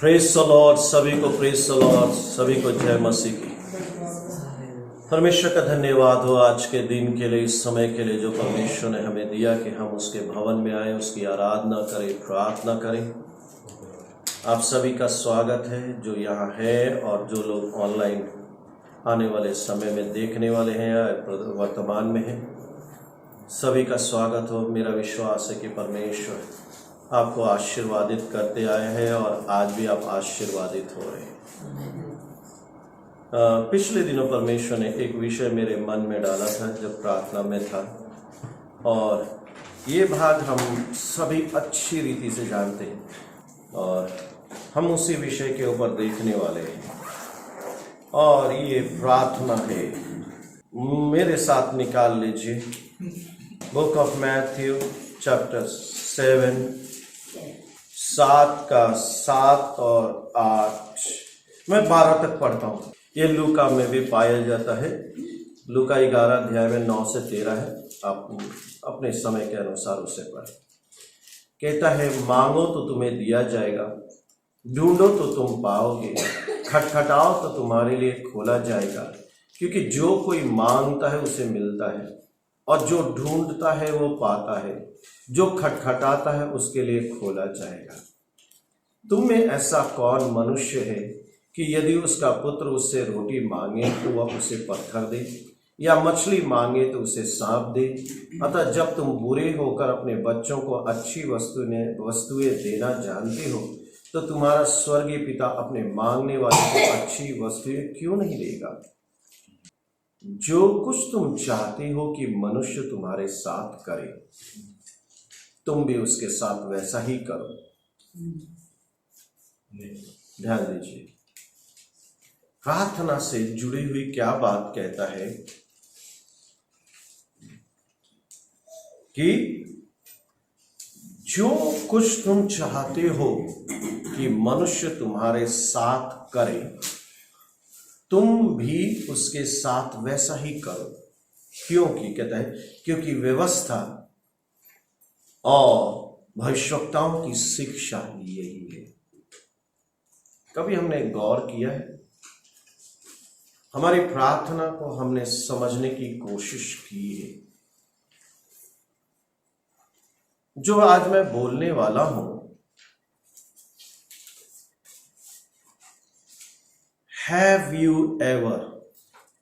Praise the Lord, सभी को praise the Lord, सभी को जय मसीह की। परमेश्वर का धन्यवाद हो आज के दिन के लिए, इस समय के लिए जो परमेश्वर ने हमें दिया कि हम उसके भवन में आए, उसकी आराधना करें, प्रार्थना करें। आप सभी का स्वागत है जो यहाँ है और जो लोग ऑनलाइन आने वाले समय में देखने वाले हैं या वर्तमान में हैं, सभी का स्वागत हो। मेरा विश्वास है कि परमेश्वर आपको आशीर्वादित करते आए हैं और आज भी आप आशीर्वादित हो रहे हैं। पिछले दिनों परमेश्वर ने एक विषय मेरे मन में डाला था जब प्रार्थना में था, और ये भाग हम सभी अच्छी रीति से जानते हैं और हम उसी विषय के ऊपर देखने वाले हैं। और ये प्रार्थना है, मेरे साथ निकाल लीजिए बुक ऑफ मैथ्यू चैप्टर 7 और 8, मैं 12 तक पढ़ता हूँ। ये लूका में भी पाया जाता है। लूका 11 अध्याय में 9 से 13 है, आप अपने समय के अनुसार उसे पढ़ें। कहता है, मांगो तो तुम्हें दिया जाएगा, ढूंढो तो तुम पाओगे, खटखटाओ तो तुम्हारे लिए खोला जाएगा। क्योंकि जो कोई मांगता है उसे मिलता है, और जो ढूंढता है वो पाता है, जो खटखटाता है उसके लिए खोला जाएगा। तुम में ऐसा कौन मनुष्य है कि यदि उसका पुत्र उससे रोटी मांगे तो वह उसे पत्थर दे, या मछली मांगे तो उसे सांप दे? अतः जब तुम बुरे होकर अपने बच्चों को अच्छी वस्तुएं देना जानते हो, तो तुम्हारा स्वर्गीय पिता अपने मांगने वाले को अच्छी वस्तुएं क्यों नहीं देगा? जो कुछ तुम चाहते हो कि मनुष्य तुम्हारे साथ करे, तुम भी उसके साथ वैसा ही करो। ध्यान दीजिए, प्रार्थना से जुड़ी हुई क्या बात कहता है कि जो कुछ तुम चाहते हो कि मनुष्य तुम्हारे साथ करे, तुम भी उसके साथ वैसा ही करो। क्योंकि कहता है, क्योंकि व्यवस्था और भविष्यवक्ताओं की शिक्षा यही है। कभी हमने गौर किया है? हमारी प्रार्थना को हमने समझने की कोशिश की है? जो आज मैं बोलने वाला हूं, have you ever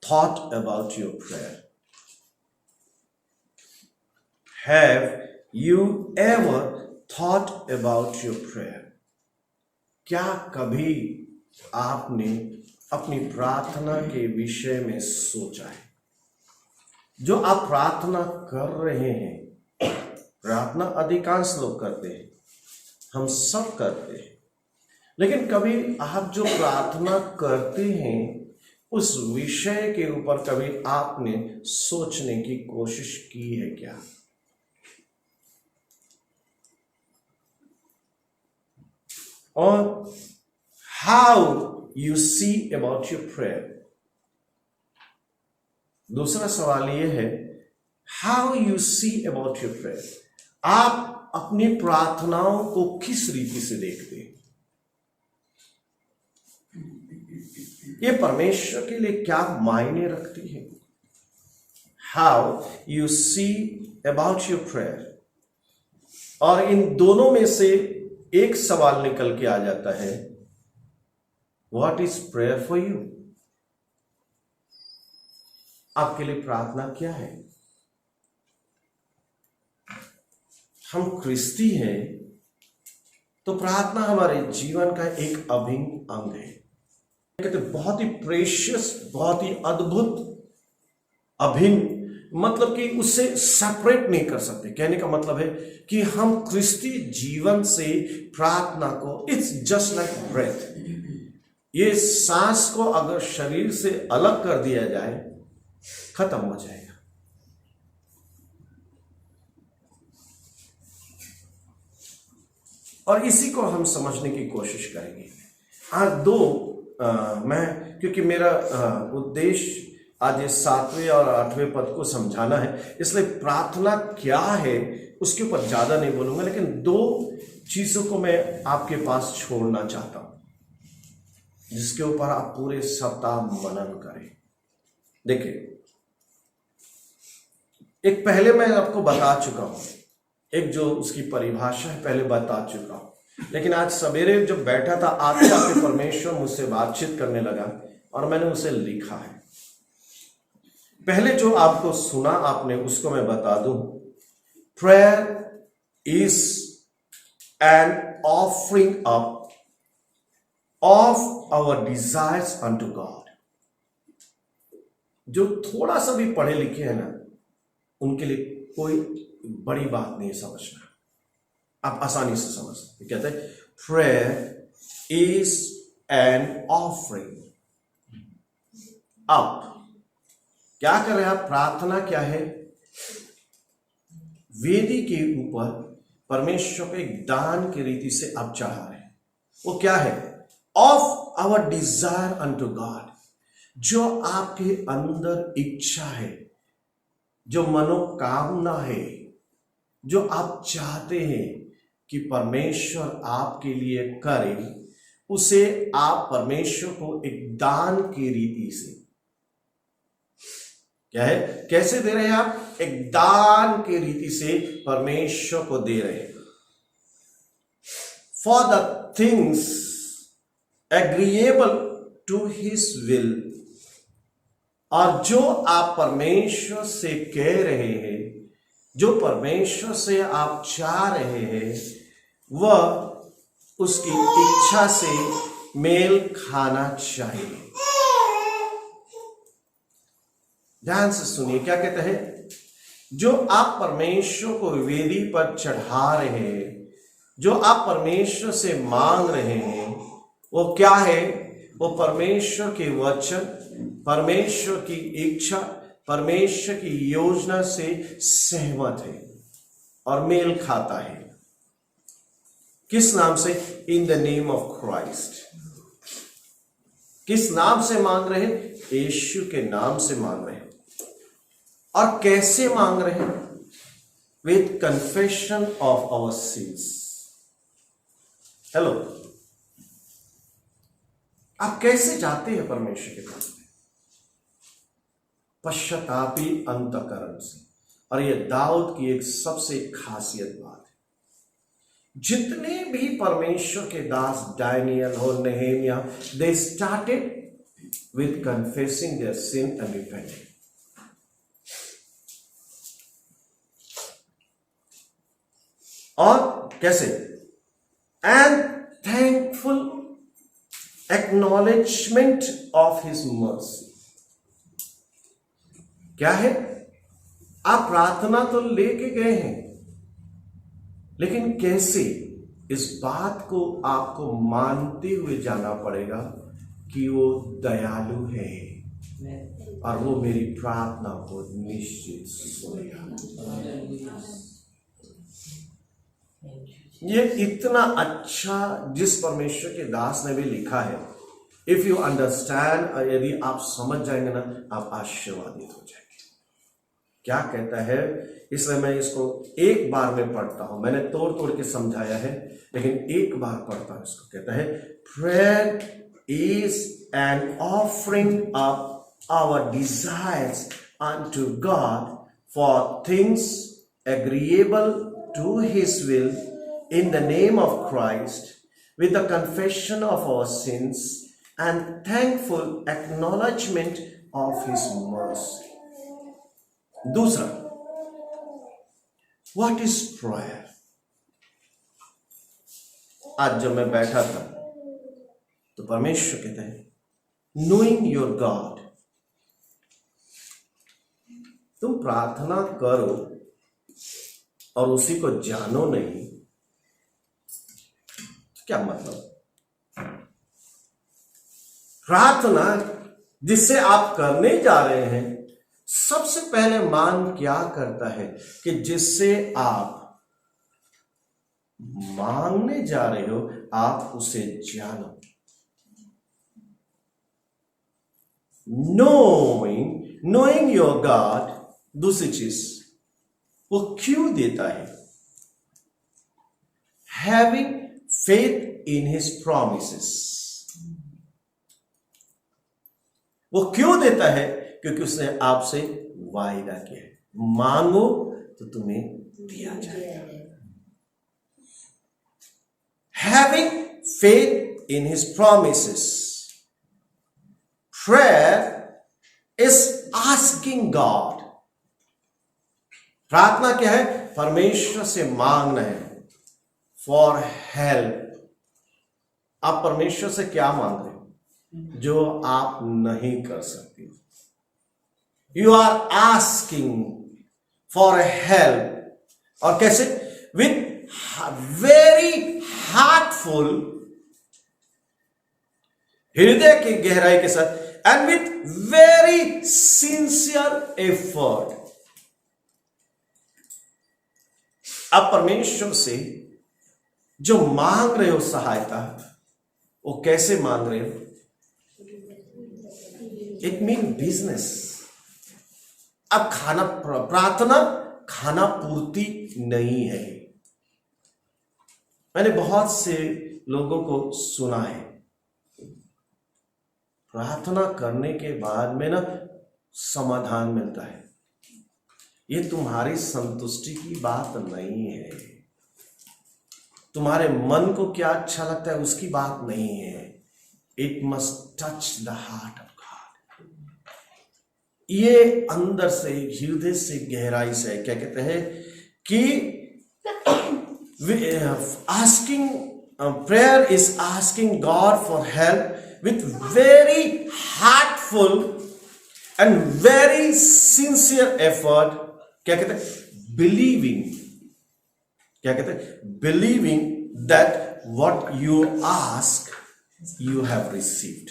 thought about your prayer? Have you ever thought about your prayer? क्या कभी आपने अपनी प्रार्थना के विषय में सोचा है? जो आप प्रार्थना कर रहे हैं, प्रार्थना अधिकांश लोग करते हैं, हम सब करते हैं, लेकिन कभी आप जो प्रार्थना करते हैं उस विषय के ऊपर कभी आपने सोचने की कोशिश की है क्या? और how you see about your prayer? दूसरा सवाल यह है, how you see about your prayer? आप अपनी प्रार्थनाओं को किस रीति से देखते हैं? ये परमेश्वर के लिए क्या मायने रखती है? How you see about your prayer. और इन दोनों में से एक सवाल निकल के आ जाता है, what is prayer for you? आपके लिए प्रार्थना क्या है? हम क्रिस्ती हैं तो प्रार्थना हमारे जीवन का एक अभिन्न अंग है। कहते बहुत ही प्रेशियस, बहुत ही अद्भुत, अभिन्न, मतलब कि उससे सेपरेट नहीं कर सकते। कहने का मतलब है कि हम क्रिस्ती जीवन से प्रार्थना को, इट्स जस्ट लाइक ब्रेथ, ये सांस को अगर शरीर से अलग कर दिया जाए खत्म हो जाएगा। और इसी को हम समझने की कोशिश करेंगे। आज क्योंकि मेरा उद्देश्य आज ये 7वें और 8वें पद को समझाना है, इसलिए प्रार्थना क्या है उसके ऊपर ज्यादा नहीं बोलूंगा, लेकिन 2 चीजों को मैं आपके पास छोड़ना चाहता हूं। जिसके ऊपर आप पूरे सप्ताह मनन करें। देखिए, एक पहले मैं आपको बता चुका हूं, एक जो उसकी परिभाषा है पहले बता चुका हूं, लेकिन आज सवेरे जब बैठा था आते आते परमेश्वर मुझसे बातचीत करने लगा और मैंने उसे लिखा है। पहले जो आपको सुना आपने उसको मैं बता दूं। Prayer is an offering up of our desires unto God. जो थोड़ा सा भी पढ़े लिखे हैं ना, उनके लिए कोई बड़ी बात नहीं समझना, आप आसानी से समझ सकते। कहते हैं prayer is an offering up. क्या कर रहे हैं आप? प्रार्थना क्या है? वेदी के ऊपर परमेश्वर को एक दान की रीति से आप चढ़ा रहे हैं। वो क्या है? Of our desire unto God. जो आपके अंदर इच्छा है, जो मनोकामना है, जो आप चाहते हैं कि परमेश्वर आपके लिए करे, उसे आप परमेश्वर को एक दान की रीति से, क्या है, कैसे दे रहे हैं आप? एक दान की रीति से परमेश्वर को दे रहे हैं। For the things agreeable to his will. और जो आप परमेश्वर से कह रहे हैं, जो परमेश्वर से आप चाह रहे हैं, वह उसकी इच्छा से मेल खाना चाहिए। ध्यान से सुनिए क्या कहते हैं। जो आप परमेश्वर को वेदी पर चढ़ा रहे हैं, जो आप परमेश्वर से मांग रहे हैं, वो क्या है? वो परमेश्वर के वचन, परमेश्वर की इच्छा, परमेश्वर की योजना से सहमत है और मेल खाता है। किस नाम से? In the name of Christ. किस नाम से मांग रहे हैं? यीशु के नाम से मांग रहे हैं। और कैसे मांग रहे हैं? With confession of our sins. Hello, आप कैसे जाते हैं परमेश्वर के पास? पश्चातापी अंतःकरण से। और यह दाऊद की एक सबसे खासियत बात है। जितने भी परमेश्वर के दास, डायनियल और Nehemiah, they started with confessing their sin and repenting. और कैसे? And thankful acknowledgement of his mercy. क्या है? आप प्रार्थना तो लेके गए हैं, लेकिन कैसे? इस बात को आपको मानते हुए जाना पड़ेगा कि वो दयालु है और वो मेरी प्रार्थना को निश्चित सुनेगा। ये इतना अच्छा जिस परमेश्वर के दास ने भी लिखा है, इफ यू अंडरस्टैंड, यदि आप समझ जाएंगे ना, आप आशीर्वादित हो जाएंगे। क्या कहता है? इसलिए मैं इसको एक बार में पढ़ता हूं। मैंने तोड़ तोड़ के समझाया है, लेकिन एक बार पढ़ता हूं इसको। कहता है prayer is an offering up our desires unto God for things agreeable to his will, in the name of Christ, with the confession of our sins and thankful acknowledgement of his mercy. दूसरा, what is prayer? आज जब मैं बैठा था तो परमेश्वर कहते हैं knowing your God। तुम प्रार्थना करो और उसी को जानो नहीं, क्या मतलब? प्रार्थना जिससे आप करने जा रहे हैं, सबसे पहले मान क्या करता है कि जिससे आप मांगने जा रहे हो, आप उसे जानो। Knowing your God. दूसरी चीज वो क्यों देता है? Having faith in his promises। वो क्यों देता है? क्योंकि उसने आपसे वायदा किया है, मांगो तो तुम्हें दिया जाएगा। Having faith in his promises. Prayer is asking God. प्रार्थना क्या है? परमेश्वर से मांगना है फॉर हेल्प। आप परमेश्वर से क्या मांग रहे हो जो आप नहीं कर सकते? You are asking for help. और कैसे? विथ वेरी हार्टफुल, हृदय की गहराई के साथ, and with very sincere effort. आप परमेश्वर से जो मांग रहे हो सहायता, वो कैसे मांग रहे हो? It mean business. अब प्रार्थना खाना पूर्ति नहीं है। मैंने बहुत से लोगों को सुना है, प्रार्थना करने के बाद में ना समाधान मिलता है। ये तुम्हारी संतुष्टि की बात नहीं है, तुम्हारे मन को क्या अच्छा लगता है उसकी बात नहीं है। It must touch the heart of God. ये अंदर से, हृदय से, गहराई से, क्या कहते हैं कि asking prayer is asking God for help with very heartful and very sincere effort। क्या कहते हैं? believing। क्या कहते हैं? believing that what you ask you have received।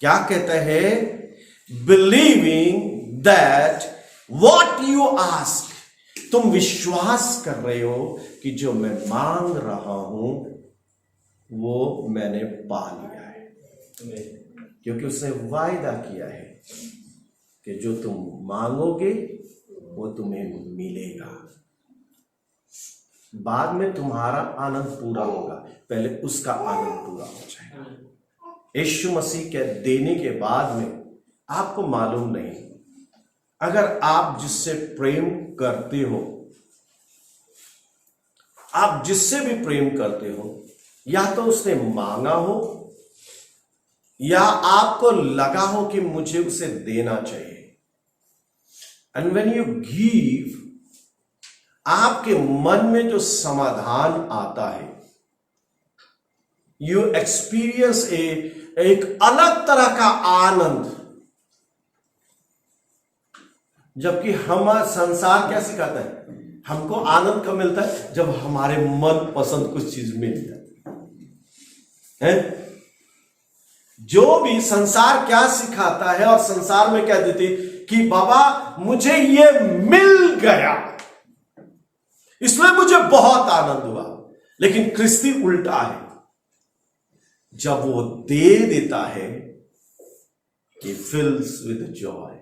क्या कहते हैं? believing that what you ask, तुम विश्वास कर रहे हो कि जो मैं मांग रहा हूं वो मैंने पा लिया है, क्योंकि उसने वायदा किया है कि जो तुम मांगोगे वो तुम्हें मिलेगा। बाद में तुम्हारा आनंद पूरा होगा, पहले उसका आनंद पूरा हो जाएगा। यीशु मसीह के देने के बाद में आपको मालूम नहीं, अगर आप जिससे प्रेम करते हो, आप जिससे भी प्रेम करते हो, या तो उसने मांगा हो या आपको लगा हो कि मुझे उसे देना चाहिए। एंड व्हेन यू गिव, आपके मन में जो समाधान आता है, यू एक्सपीरियंस एक अलग तरह का आनंद। जबकि हमारा संसार क्या सिखाता है? हमको आनंद कब मिलता है? जब हमारे मन पसंद कुछ चीज मिल जाती है। जो भी संसार क्या सिखाता है, और संसार में क्या देती कि बाबा मुझे ये मिल गया इसलिए मुझे बहुत आनंद हुआ। लेकिन ख्रिस्ती उल्टा है, जब वो दे देता है कि फिल्स विद जॉय।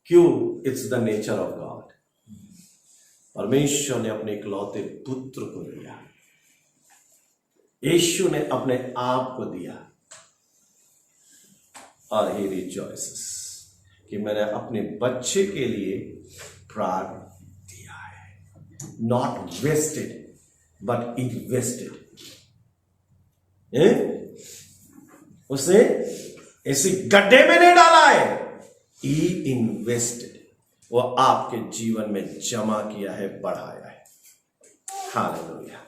क्यों? It's the nature of God. परमेश्वर ने अपने इकलौते पुत्र को दिया, यीशु ने अपने आप को दिया, और ही रिजॉइसेस कि मैंने अपने बच्चे के लिए प्राण दिया है। Not wasted but invested. उसे ऐसे गड्ढे में नहीं डाला है, ही इन्वेस्टेड, वो आपके जीवन में जमा किया है, बढ़ाया है। हालेलुया।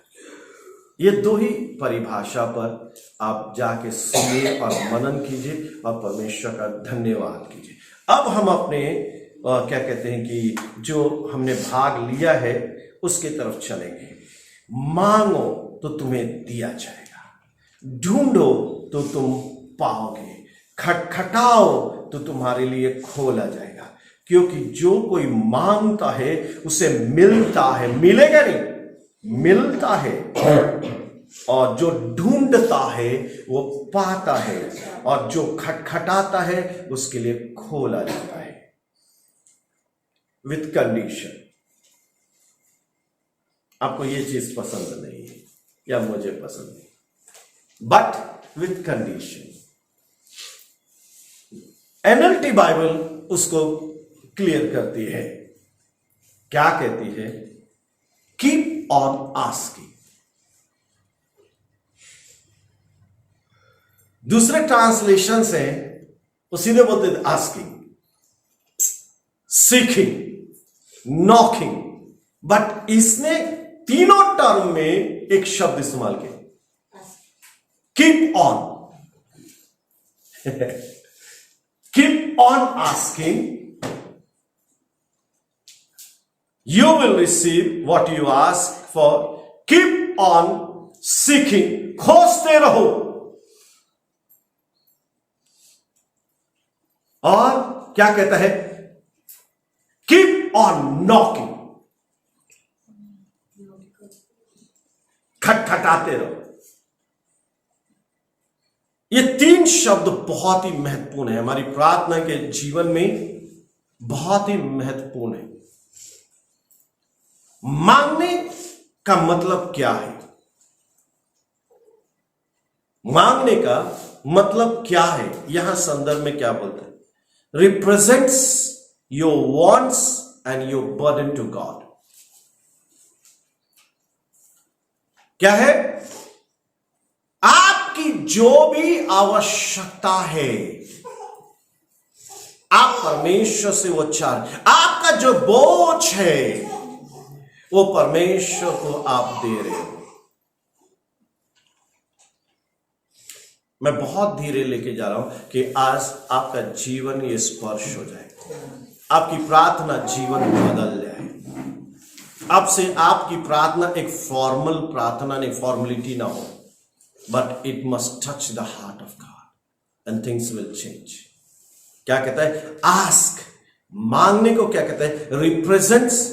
ये दो ही परिभाषा पर आप जाके सुनिए और मनन कीजिए और परमेश्वर का धन्यवाद कीजिए। अब हम अपने क्या कहते हैं कि जो हमने भाग लिया है उसके तरफ चलेंगे। मांगो तो तुम्हें दिया जाएगा, ढूंढो तो तुम पाओगे, खटखटाओ तो तुम्हारे लिए खोला जाएगा। क्योंकि जो कोई मांगता है उसे मिलता है, मिलेगा नहीं, मिलता है, और जो ढूंढता है वो पाता है, और जो खटखटाता है उसके लिए खोला जाता है। With condition. आपको ये चीज पसंद नहीं है या मुझे पसंद नहीं, but with condition. NLT Bible उसको क्लियर करती है, क्या कहती है? Keep on asking. दूसरे ट्रांसलेशन से वो सीधे बोलते थे आस्किंग, सीकिंग, नॉकिंग, बट इसने तीनों टर्म में एक शब्द इस्तेमाल किया, keep on. Keep on asking, you will receive what you ask for. Keep on seeking, खोजते रहो। और क्या कहता है? Keep on knocking, खटखटाते रहो। ये तीन शब्द बहुत ही महत्वपूर्ण है, हमारी प्रार्थना के जीवन में बहुत ही महत्वपूर्ण है। मांगने का मतलब क्या है? मांगने का मतलब क्या है? यहां संदर्भ में क्या बोलते हैं? Represents your wants and your burden to God. क्या है? आपकी जो भी आवश्यकता है आप परमेश्वर से वो चाह, आपका जो बोझ है वो परमेश्वर को आप दे रहे हो। मैं बहुत धीरे लेके जा रहा हूं कि आज आपका जीवन ये स्पर्श हो जाए, आपकी प्रार्थना जीवन बदल जाए। अब से आपकी प्रार्थना एक फॉर्मल प्रार्थना नहीं, फॉर्मेलिटी ना हो, but it must touch the heart of God and things will change. क्या कहता है? आस्क, मांगने को क्या कहता है? रिप्रेजेंट्स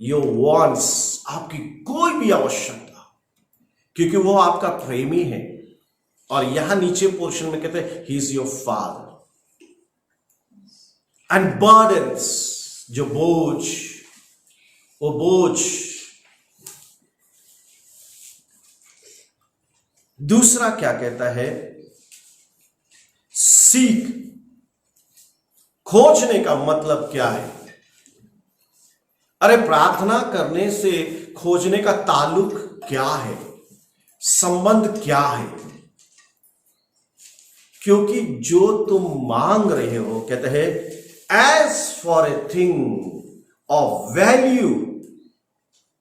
योर वांट्स, आपकी कोई भी आवश्यकता, क्योंकि वो आपका प्रेमी है। और यहां नीचे पोर्शन में कहते हैं he is your father. And burdens, जो बोझ, वो बोझ। दूसरा क्या कहता है? सीक, खोजने का मतलब क्या है? अरे प्रार्थना करने से खोजने का ताल्लुक क्या है, संबंध क्या है? क्योंकि जो तुम मांग रहे हो, कहते हैं as for a thing of value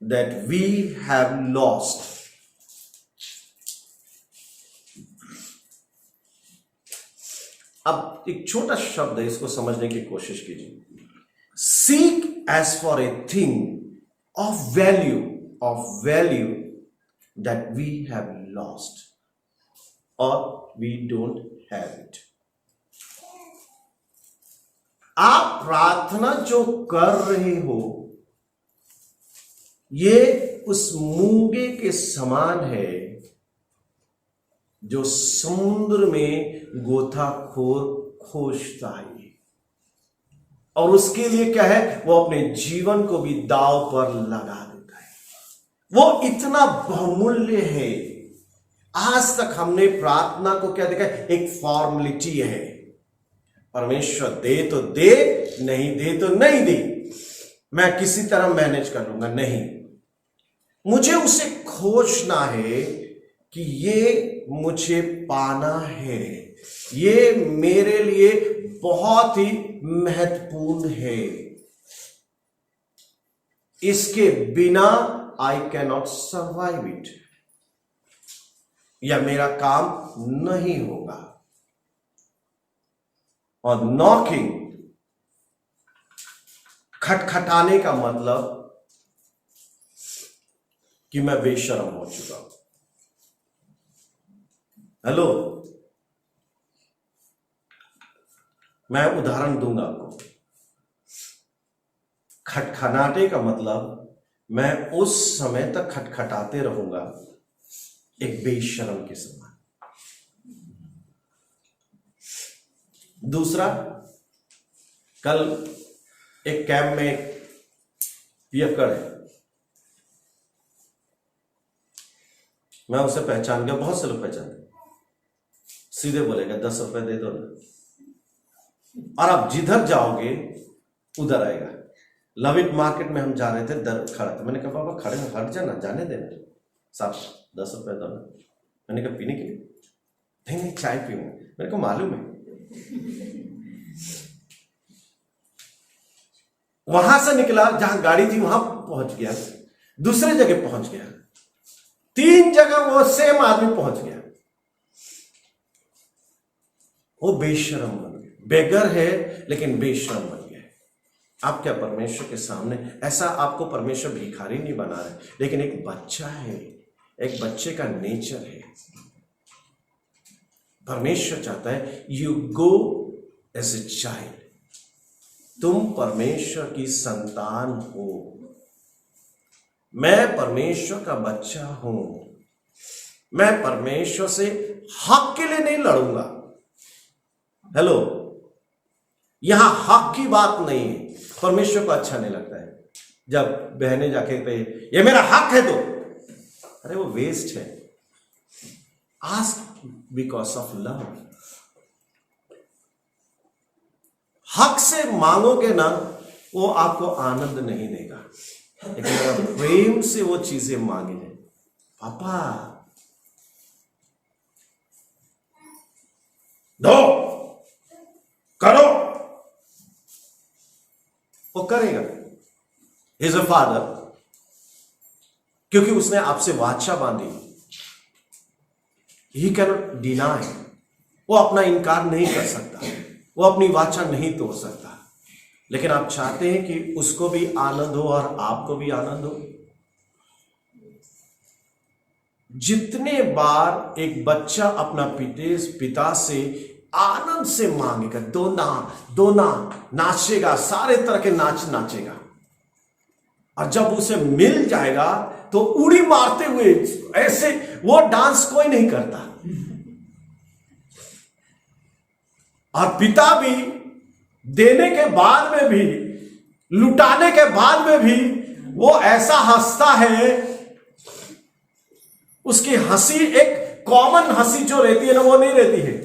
that we have lost. अब एक छोटा शब्द है, इसको समझने की कोशिश कीजिए। Seek as for a thing of value that we have lost और वी डोंट हैव इट। आप प्रार्थना जो कर रहे हो ये उस मूंगे के समान है जो समुद्र में गोताखोर खोजता है, और उसके लिए क्या है? वो अपने जीवन को भी दांव पर लगा देता है। वो इतना बहुमूल्य है। आज तक हमने प्रार्थना को क्या देखा? एक फॉर्मेलिटी है, परमेश्वर दे तो दे, नहीं दे तो नहीं दे, मैं किसी तरह मैनेज कर लूंगा। नहीं, मुझे उसे खोजना है कि ये मुझे पाना है, ये मेरे लिए बहुत ही महत्वपूर्ण है, इसके बिना I can not survive it, या मेरा काम नहीं होगा। और नॉकिंग, खटखटाने का मतलब कि मैं बेशर्म हो चुका हूं। हेलो, मैं उदाहरण दूंगा आपको। खटखटाने का मतलब मैं उस समय तक खटखटाते रहूंगा एक बेशर्म के समान। दूसरा, कल एक कैंप में पियक्कड़ है, मैं उसे पहचान गया, बहुत से लोग पहचानते। सीधे बोलेगा 10 रुपए दे दो ना। और आप जिधर जाओगे उधर आएगा। लव इट मार्केट में हम जा रहे थे, दर खड़ा था, मैंने कहा बाबा खड़े हट जाना, जाने देना, साहब 10 रुपए दो ना। मैंने कहा पीने के लिए? नहीं नहीं चाय पीऊंगा। मेरे को मालूम है। वहां से निकला, जहां गाड़ी थी वहां पहुंच गया, दूसरे जगह पहुंच गया, 3 जगह वो सेम आदमी पहुंच गया। वो बेशरम बन गया, बेगर है लेकिन बेशरम बन गया। आप क्या परमेश्वर के सामने, ऐसा आपको परमेश्वर भिखारी नहीं बना रहे, लेकिन एक बच्चा है, एक बच्चे का नेचर है। परमेश्वर चाहता है you go as a child, तुम परमेश्वर की संतान हो। मैं परमेश्वर का बच्चा हूं, मैं परमेश्वर से हक के लिए नहीं लड़ूंगा। हेलो, यहां हक की बात नहीं है। परमेश्वर को अच्छा नहीं लगता है जब बहनें जाके पे ये मेरा हक है, तो अरे वो वेस्ट है। Ask because of love. हक से मांगोगे ना, वो आपको आनंद नहीं देगा, लेकिन अगर प्रेम से वो चीजें मांगे, पापा दो, करो, वो करेगा। इज अ फादर, क्योंकि उसने आपसे वाचा बांधी। ही कैन नॉट डिनाई, वो अपना इनकार नहीं कर सकता, वो अपनी वाचा नहीं तोड़ सकता। लेकिन आप चाहते हैं कि उसको भी आनंद हो और आपको भी आनंद हो। जितने बार एक बच्चा अपना पिता से आनंद से मांगेगा, दोना दोना नाचेगा, सारे तरह के नाच नाचेगा, और जब उसे मिल जाएगा तो उड़ी मारते हुए, ऐसे वो डांस कोई नहीं करता। और पिता भी देने के बाद में भी, लुटाने के बाद में भी वो ऐसा हंसता है, उसकी हंसी एक कॉमन हंसी जो रहती है ना, वो नहीं रहती है।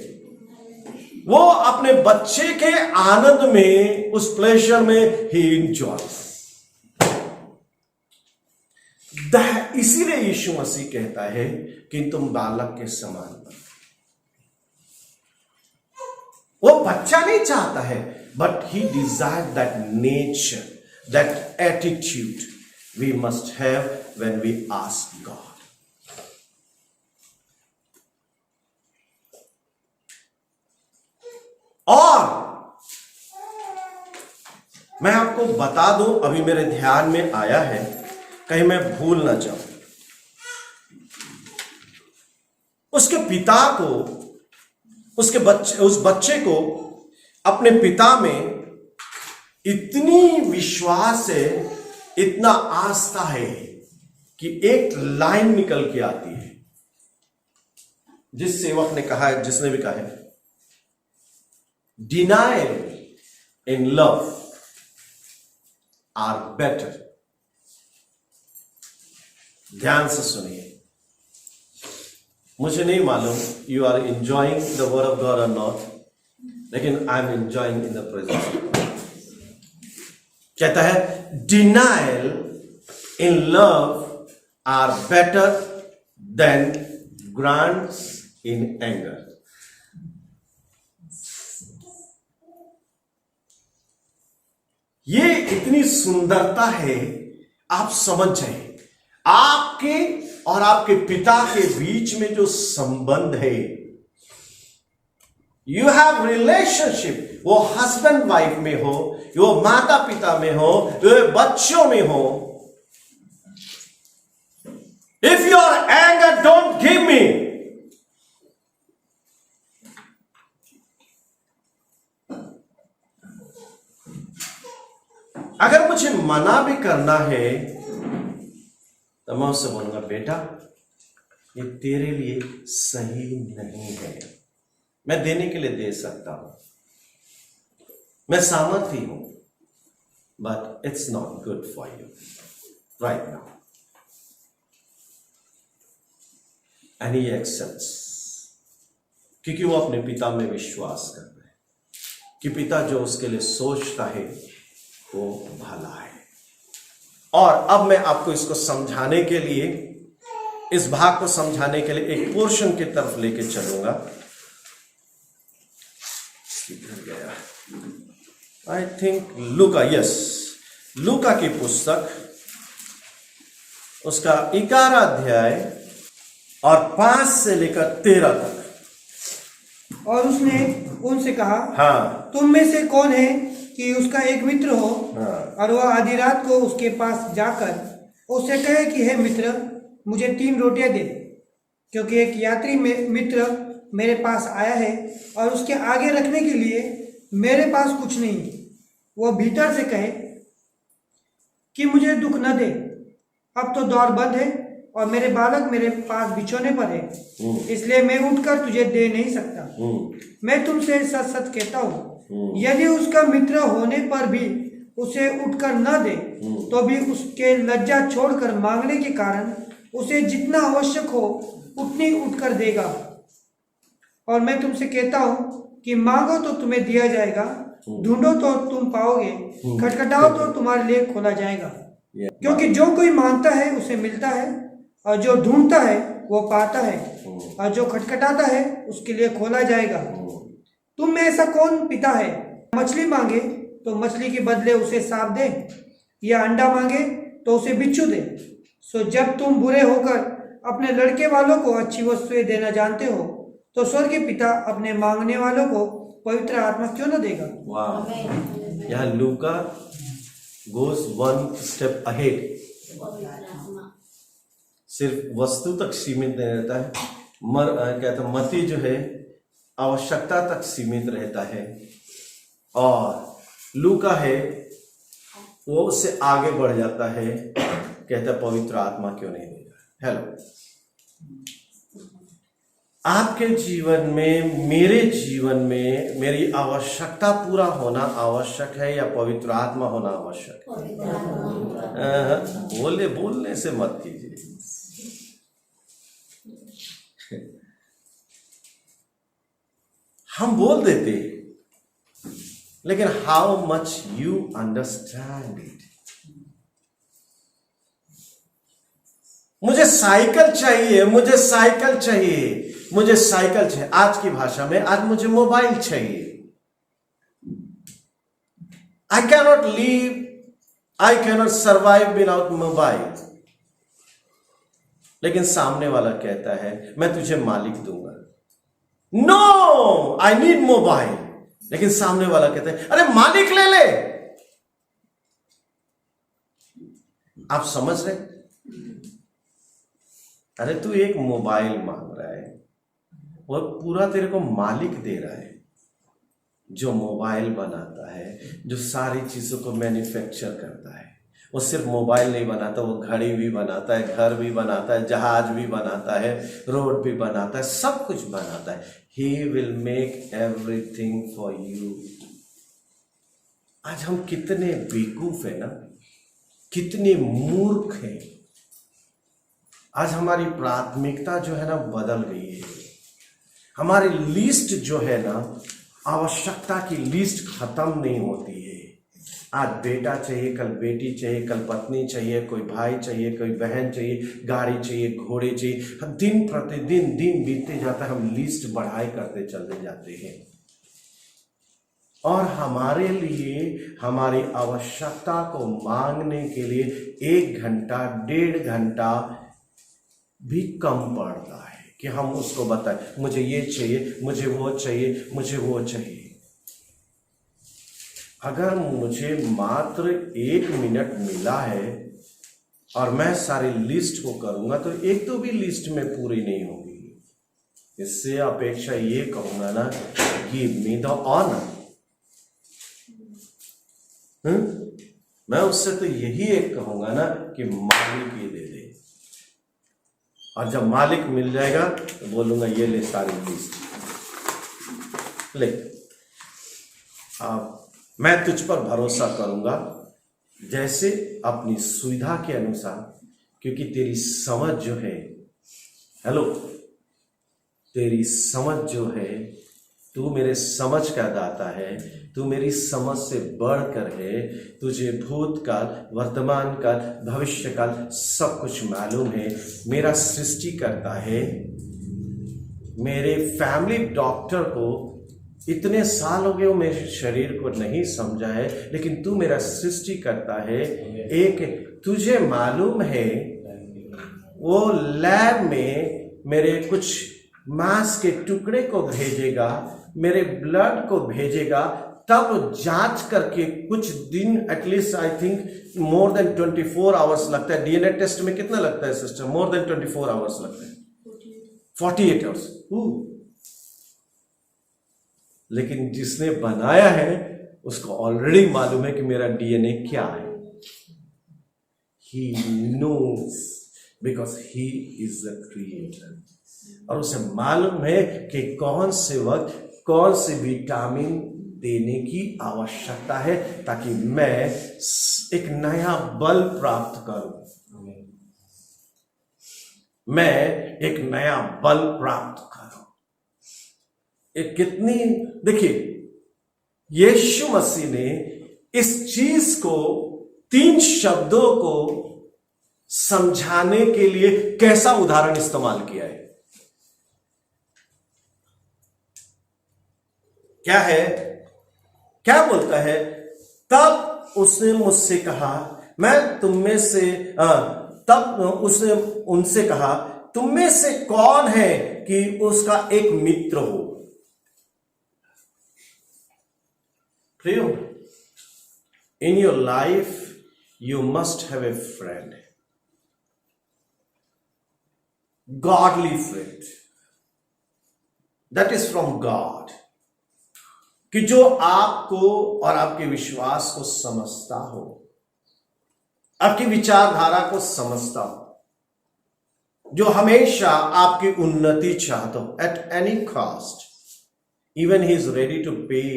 वो अपने बच्चे के आनंद में, उस प्लेजर में ही एंजॉयज। इसीलिए यीशु मसीह कहता है कि तुम बालक के समान बनो। वो बच्चा नहीं चाहता है, but he desire that nature, that attitude we must have when we ask God. और मैं आपको बता दूं, अभी मेरे ध्यान में आया है, कहीं मैं भूल ना जाऊं। उसके पिता को, उस बच्चे को अपने पिता में इतनी विश्वास है, इतना आस्था है कि एक लाइन निकल के आती है। जिस सेवक ने कहा है, जिसने भी कहा है, denial in love are better। ध्यान से सुनिए, मुझे नहीं मालूम you are enjoying the word of God और नॉट, लेकिन I am enjoying in the presence of God. कहता है denial in love are better than grants in anger. ये इतनी सुंदरता है, आप समझ जाए। आपके और आपके पिता के बीच में जो संबंध है, यू हैव रिलेशनशिप, वो हस्बैंड वाइफ में हो, वो माता पिता में हो, वो बच्चों में हो। If your anger don't give me, अगर मुझे मना भी करना है तो मैं उससे बोलूंगा, बेटा ये तेरे लिए सही नहीं है। मैं देने के लिए दे सकता हूं, मैं सामर्थ्य हूं, but it's not good for you right now. And he accepts. क्योंकि वो अपने पिता में विश्वास करता है कि पिता जो उसके लिए सोचता है वो भला है। और अब मैं आपको इसको समझाने के लिए, इस भाग को समझाने के लिए एक पोर्शन की तरफ लेके चलूंगा। गया आई थिंक लूका, यस, लूका की पुस्तक उसका 11 अध्याय और 5 से लेकर 13 तक। और उसने उनसे कहा, हाँ, तुम में से कौन है कि उसका एक मित्र हो, हाँ, और वह आधी रात को उसके पास जाकर उससे कहे कि हे मित्र, मुझे 3 रोटियां दे, क्योंकि एक यात्री मित्र मेरे पास आया है और उसके आगे रखने के लिए मेरे पास कुछ नहीं। वह भीतर से कहे कि मुझे दुख न दे, अब तो द्वार बंद है और मेरे बालक मेरे पास बिछोने पर है, इसलिए मैं उठकर तुझे दे नहीं सकता। मैं तुमसे सच सच कहता हूँ, यदि उसका मित्र होने पर भी उसे उठकर न दे, तो भी उसके लज्जा छोड़कर मांगने के कारण उसे जितना आवश्यक हो उतनी उठकर देगा। और मैं तुमसे कहता हूँ कि मांगो तो तुम्हें दिया जाएगा, ढूंढो तो तुम पाओगे, खटखटाओ तो तुम्हारे लिए खोला जाएगा। क्योंकि जो कोई मांगता है उसे मिलता है, और जो ढूंढता है वो पाता है, और जो खटखटाता है उसके लिए खोला जाएगा। तुम में ऐसा कौन पिता है, मछली मांगे तो मछली के बदले उसे सांप दे, या अंडा मांगे तो उसे बिच्छू दे? सो जब तुम बुरे होकर अपने लड़के वालों को अच्छी वस्तुएं देना जानते हो, तो स्वर्ग के पिता अपने मांगने वालों को पवित्र आत्मा क्यों न देगा। वाह, यहाँ लूका गोes one step ahead, सिर्फ वस्तु तक सीमित नहीं रहता है, कहता मती जो है आवश्यकता तक सीमित रहता है, और लूका है वो उससे आगे बढ़ जाता है, कहता पवित्र आत्मा क्यों नहीं देगा। हेलो, आपके जीवन में, मेरे जीवन में मेरी आवश्यकता पूरा होना आवश्यक है या पवित्र आत्मा होना आवश्यक है? बोलने से मत कीजिए। हम बोल देते, लेकिन how much you understand it. मुझे साइकिल चाहिए, मुझे साइकिल चाहिए, मुझे साइकिल चाहिए। आज की भाषा में आज मुझे मोबाइल चाहिए। I cannot live, I cannot survive without mobile. लेकिन सामने वाला कहता है मैं तुझे मालिक दूंगा। No, I need mobile. लेकिन सामने वाला कहता है अरे मालिक ले ले। आप समझ रहे? अरे तू एक मोबाइल मांग रहा है, वो पूरा तेरे को मालिक दे रहा है, जो मोबाइल बनाता है, जो सारी चीजों को मैन्युफैक्चर करता है। वो सिर्फ मोबाइल नहीं बनाता, वो घड़ी भी बनाता है, घर भी बनाता है, जहाज भी बनाता है, रोड भी बनाता है, सब कुछ बनाता है। He will make everything for you. आज हम कितने बेवकूफ है ना, कितने मूर्ख हैं। आज हमारी प्राथमिकता जो है ना बदल गई है। हमारी लिस्ट जो है ना, आवश्यकता की लिस्ट खत्म नहीं होती है। आज बेटा चाहिए, कल बेटी चाहिए, कल पत्नी चाहिए, कोई भाई चाहिए, कोई बहन चाहिए, गाड़ी चाहिए, घोड़े चाहिए। हम दिन प्रतिदिन दिन बीतते जाता है, हम लिस्ट बढ़ाई करते चलते जाते हैं। और हमारे लिए हमारी आवश्यकता को मांगने के लिए 1 घंटा 1.5 घंटा भी कम पड़ता है कि हम उसको बताएं मुझे ये चाहिए, मुझे वो चाहिए, मुझे वो चाहिए। अगर मुझे मात्र 1 मिनट मिला है और मैं सारी लिस्ट को करूंगा तो एक तो भी लिस्ट में पूरी नहीं होगी। इससे अपेक्षा ये कहूंगा ना, गिव मी द ऑनर। मैं उससे तो यही एक कहूंगा ना कि मालिक ये दे दे, और जब मालिक मिल जाएगा तो बोलूंगा ये ले सारी लिस्ट ले। मैं तुझ पर भरोसा करूंगा जैसे अपनी सुविधा के अनुसार, क्योंकि तेरी समझ जो है, हेलो, तेरी समझ जो है, तू मेरे समझ का दाता है, तू मेरी समझ से बढ़कर है। तुझे भूतकाल, वर्तमान काल, भविष्य काल सब कुछ मालूम है। मेरा सृष्टि करता है। मेरे फैमिली डॉक्टर को इतने साल हो गए, वो मेरे शरीर को नहीं समझा है, लेकिन तू मेरा सृष्टि करता है। एक तुझे मालूम है वो लैब में मेरे कुछ मांस के टुकड़े को भेजेगा, मेरे ब्लड को भेजेगा, तब जांच करके कुछ दिन, at least I think more than 24 hours लगता है। डीएनए टेस्ट में कितना लगता है सिस्टर? मोर देन 24 आवर्स लगता है, 48 आवर्स। लेकिन जिसने बनाया है उसको ऑलरेडी मालूम है कि मेरा डीएनए क्या है। He knows because he is the creator। और उसे मालूम है कि कौन से वक्त कौन से विटामिन देने की आवश्यकता है ताकि मैं एक नया बल प्राप्त करूं, मैं एक नया बल प्राप्त करूं। एक कितनी, देखिए यीशु मसीह ने इस चीज को, 3 शब्दों को समझाने के लिए कैसा उदाहरण इस्तेमाल किया है। क्या है, क्या बोलता है? तब उसने मुझसे कहा, मैं तुम में से, तब उसने उनसे कहा, तुम में से कौन है कि उसका एक मित्र हो? प्रियो, in your life you must have a friend, godly friend, that is from God, कि जो आपको और आपके विश्वास को समझता हो, आपकी विचारधारा को समझता हो, जो हमेशा आपकी उन्नति चाहता हो at any cost, even he is ready to pay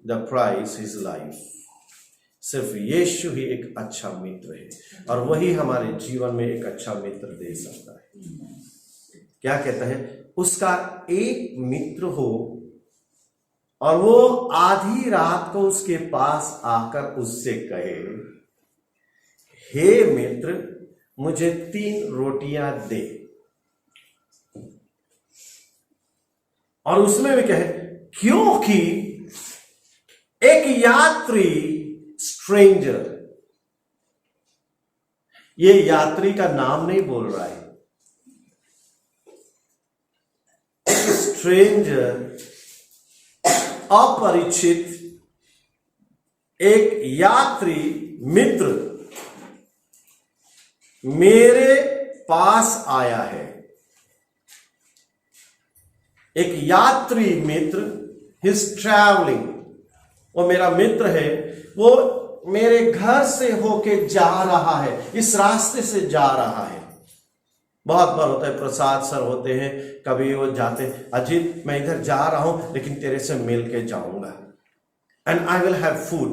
the price his life। सिर्फ यीशु ही एक अच्छा मित्र है और वही हमारे जीवन में एक अच्छा मित्र दे सकता है। क्या कहता है? उसका एक मित्र हो और वो आधी रात को उसके पास आकर उससे कहे, हे मित्र, मुझे 3 रोटियां दे। और उसमें भी कहे, क्योंकि एक यात्री, स्ट्रेंजर, ये यात्री का नाम नहीं बोल रहा है, एक स्ट्रेंजर, अपरिचित, एक यात्री मित्र मेरे पास आया है। एक यात्री मित्र, हिज ट्रैवलिंग, वो मेरा मित्र है, वो मेरे घर से होके जा रहा है, इस रास्ते से जा रहा है। बहुत बार होता है, प्रसाद सर होते हैं, कभी वो जाते, अजीत मैं इधर जा रहा हूं लेकिन तेरे से मिल के जाऊंगा, and I will have food.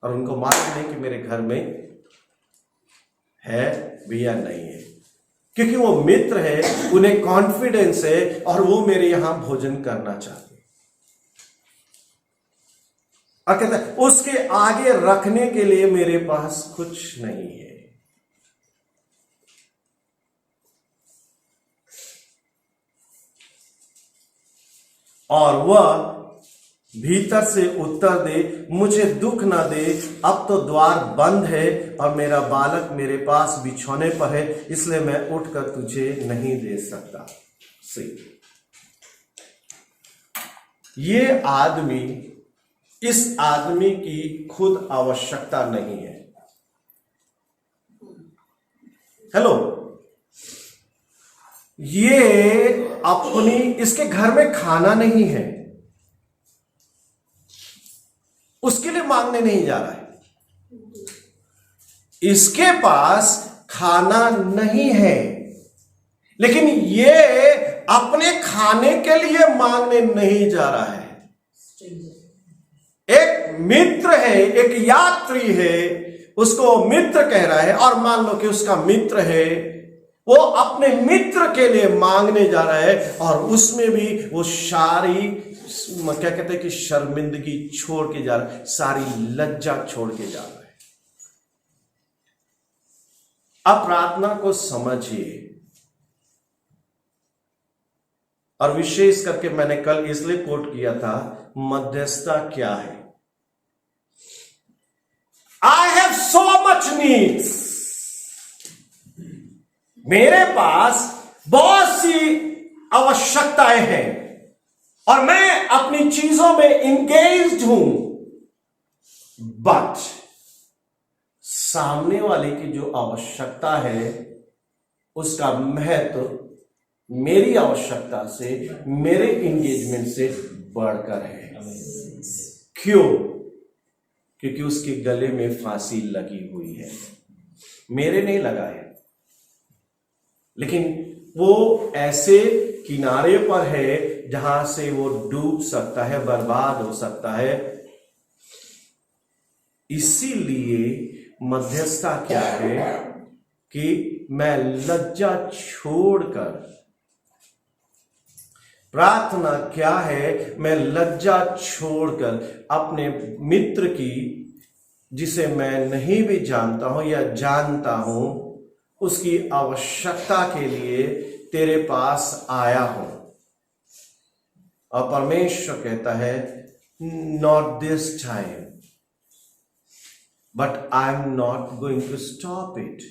और उनको मालूम नहीं कि मेरे घर में है भी या नहीं है, क्योंकि वो मित्र है, उन्हें कॉन्फिडेंस है और वो मेरे यहां भोजन करना चाहते। और कहता है उसके आगे रखने के लिए मेरे पास कुछ नहीं है। और वह भीतर से उत्तर दे, मुझे दुख ना दे, अब तो द्वार बंद है और मेरा बालक मेरे पास बिछौने पर है, इसलिए मैं उठकर तुझे नहीं दे सकता। सही, ये आदमी, इस आदमी की खुद आवश्यकता नहीं है। हेलो, ये अपनी, इसके घर में खाना नहीं है, उसके लिए मांगने नहीं जा रहा है। इसके पास खाना नहीं है, लेकिन ये अपने खाने के लिए मांगने नहीं जा रहा है। एक मित्र है, एक यात्री है, उसको मित्र कह रहा है। और मान लो कि उसका मित्र है, वो अपने मित्र के लिए मांगने जा रहा है, और उसमें भी वो सारी क्या कहते हैं कि शर्मिंदगी छोड़ के जा रहा है, सारी लज्जा छोड़ के जा रहा है। अब प्रार्थना को समझिए, और विशेष करके मैंने कल इसलिए कोट किया था, मध्यस्थता क्या है। I have so much needs, मेरे पास बहुत सी आवश्यकताएं हैं और मैं अपनी चीजों में इंगेज्ड हूं, बट सामने वाले की जो आवश्यकता है उसका महत्व मेरी आवश्यकता से, मेरे इंगेजमेंट से बढ़कर है। क्यों? क्योंकि उसके गले में फांसी लगी हुई है, मेरे नहीं लगा है, लेकिन वो ऐसे किनारे पर है जहां से वो डूब सकता है, बर्बाद हो सकता है। इसीलिए मध्यस्थता क्या है कि मैं लज्जा छोड़कर, प्रार्थना क्या है, मैं लज्जा छोड़कर अपने मित्र की, जिसे मैं नहीं भी जानता हूं या जानता हूं, उसकी आवश्यकता के लिए तेरे पास आया हूं। और परमेश्वर कहता है, not this time, but I am not going to stop it.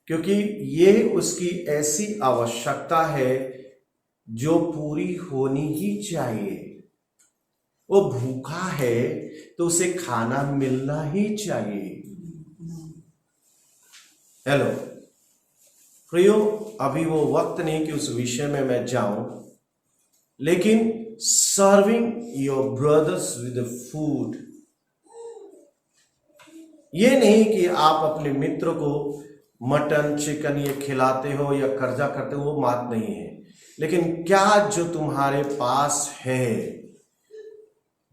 क्योंकि ये उसकी ऐसी आवश्यकता है जो पूरी होनी ही चाहिए। वो भूखा है तो उसे खाना मिलना ही चाहिए। हेलो प्रियो, अभी वो वक्त नहीं कि उस विषय में मैं जाऊं, लेकिन serving your brothers with food, ये नहीं कि आप अपने मित्र को मटन चिकन ये खिलाते हो या कर्जा करते हो, वो बात नहीं है। लेकिन क्या जो तुम्हारे पास है,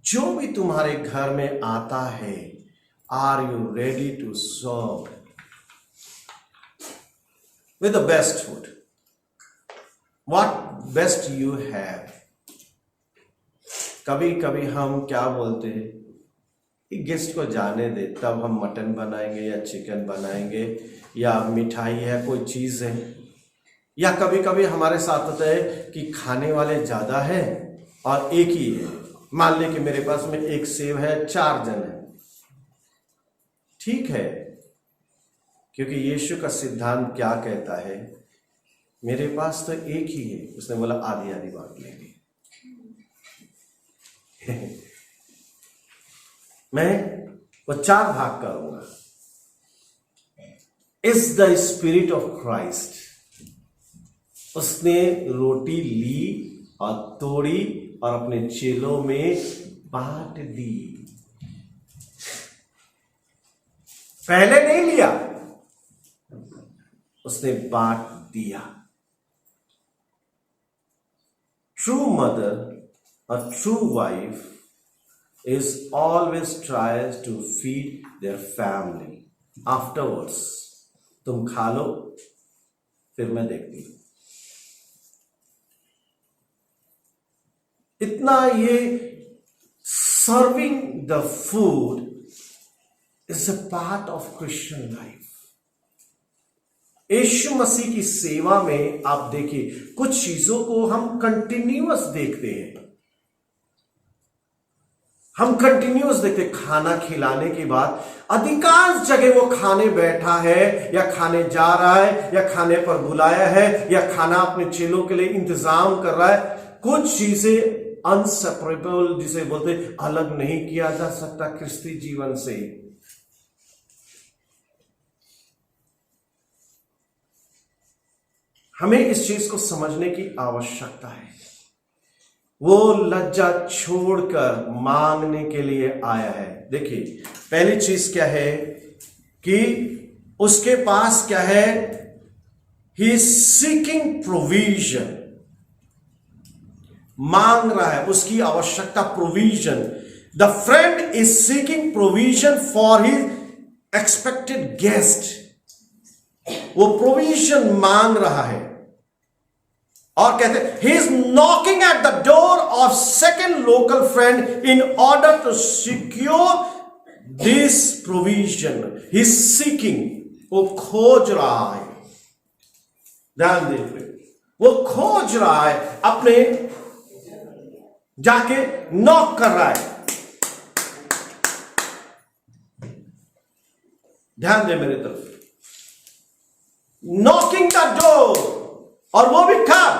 जो भी तुम्हारे घर में आता है, are you ready to serve with the best food? What best you have? कभी कभी हम क्या बोलते हैं कि गेस्ट को जाने दे, तब हम मटन बनाएंगे या चिकन बनाएंगे या मिठाई है, कोई चीज़ है। या कभी कभी हमारे साथ होता है कि खाने वाले ज़्यादा है और एक ही है। मान ले कि मेरे पास में एक सेव है, 4 जन है, ठीक है, क्योंकि यीशु का सिद्धांत क्या कहता है, मेरे पास तो एक ही है। उसने बोला आधी आधी बांट लेंगे। मैं वो 4 भाग करूंगा। Is the spirit of Christ. उसने रोटी ली और तोड़ी और अपने चेलों में बांट दी। पहले नहीं लिया, उसने बांट दिया। True mother, a true wife is always tries to feed their family. Afterwards, तुम खा लो, फिर मैं देखती हूं। इतना ये serving the food is a part of Christian life. यीशु मसीह की सेवा में आप देखिए, कुछ चीजों को हम कंटिन्यूअस देखते हैं। हम कंटिन्यूअस देखते, खाना खिलाने के बाद अधिकांश जगह वो खाने बैठा है या खाने जा रहा है या खाने पर बुलाया है या खाना अपने चेलों के लिए इंतजाम कर रहा है। कुछ चीजें अनसेपरेबल, जिसे बोलते अलग नहीं किया जा सकता क्रिस्ती जीवन से। हमें इस चीज को समझने की आवश्यकता है। वो लज्जा छोड़कर मांगने के लिए आया है। देखिए, पहली चीज क्या है कि उसके पास क्या है, ही इज सीकिंग प्रोविजन। मांग रहा है, उसकी आवश्यकता provision. The friend is seeking provision for his expected guest. वो प्रोविजन मांग रहा है और कहते हैं he is knocking at the door of second local friend in order to secure this provision. He is seeking, वो खोज रहा है, ध्यान दीजिए, वो खोज रहा है, अपने जाके नॉक कर रहा है। ध्यान दे मेरी तरफ, नॉकिंग द डोर, और वो भी कब?